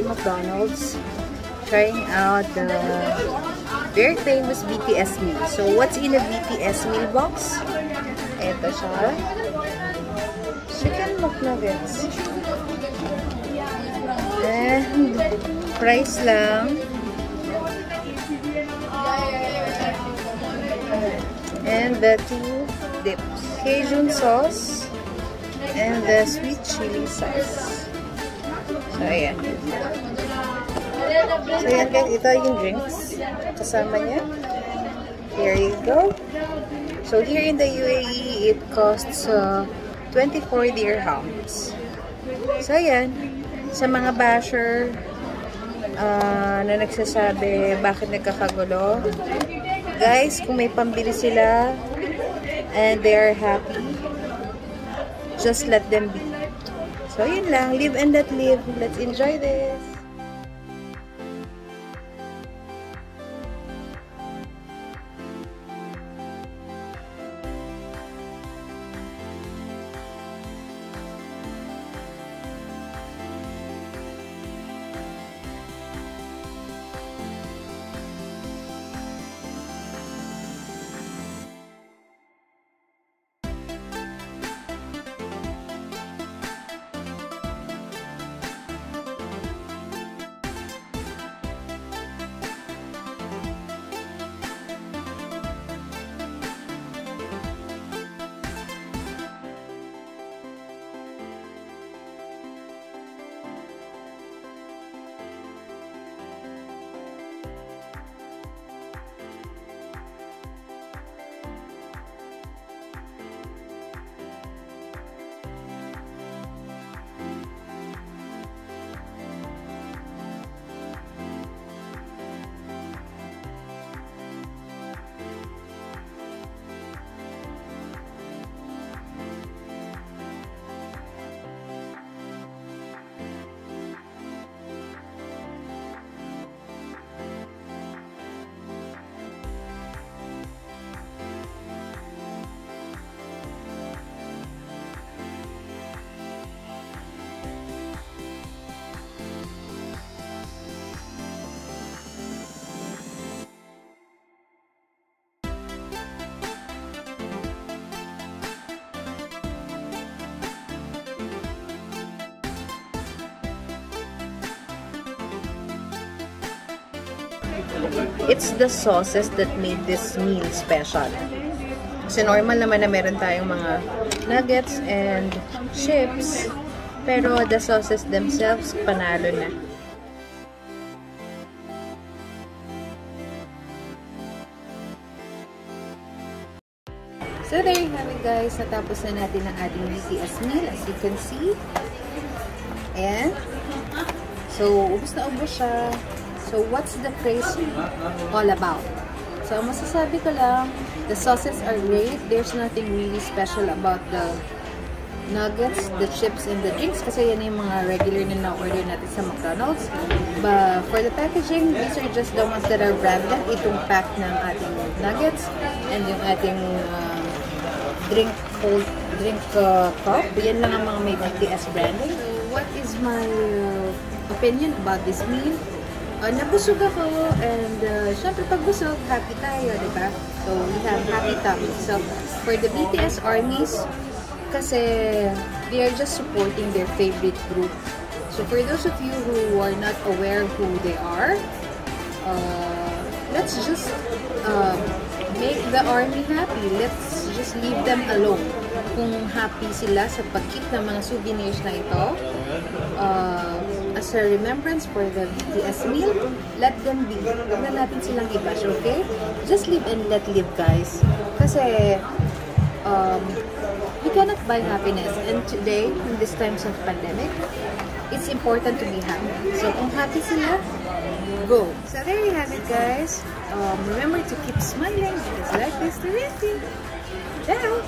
McDonald's trying out the very famous BTS Meal. So, what's in a BTS Meal box? Ito siya. Chicken McNuggets. And price lang. And the two dips. Cajun sauce and the sweet chili sauce. So, ayan. So, ayan guys. Ito yung drinks. Kasama niya. Here you go. So, here in the UAE, it costs 24 dirhams. So, ayan. Sa mga basher na nagsasabi bakit nagkakagulo, guys, kung may pambili sila and they are happy, just let them be. So, yun lang. Live and let live. Let's enjoy this. It's the sauces that made this meal special. Kasi normal naman na meron tayong mga nuggets and chips, pero the sauces themselves, panalo na. So there you have it guys, natapos na natin ang ating BTS meal as you can see. And so, ubos na ubos siya. So, what's the craze all about? So, masasabi ko lang, the sauces are great. There's nothing really special about the nuggets, the chips, and the drinks. Kasi yan yung mga regular na na-order natin sa McDonald's. But for the packaging, these are just the ones that are branded. Itong pack ng ating nuggets and yung ating drink cup. Yan lang ang mga may BTS branding. So, what is my opinion about this meal? Nabusog ako, and syempre pag busog, happy tayo, diba? So, we have happy tummy. So, for the BTS armies, kasi they are just supporting their favorite group. So, for those of you who are not aware who they are, let's just make the army happy. Let's just leave them alone. Kung happy sila sa pag-keep ng mga souvenirs na ito, as a remembrance for the BTS meal, let them be. Huwag na natin silang i-bash, okay? Just live and let live, guys. Kasi, you cannot buy happiness. And today, in these times of pandemic, it's important to be happy. So, kung happy sila, go. So, there you have it, guys. Remember to keep smiling because life is terrific. Ciao!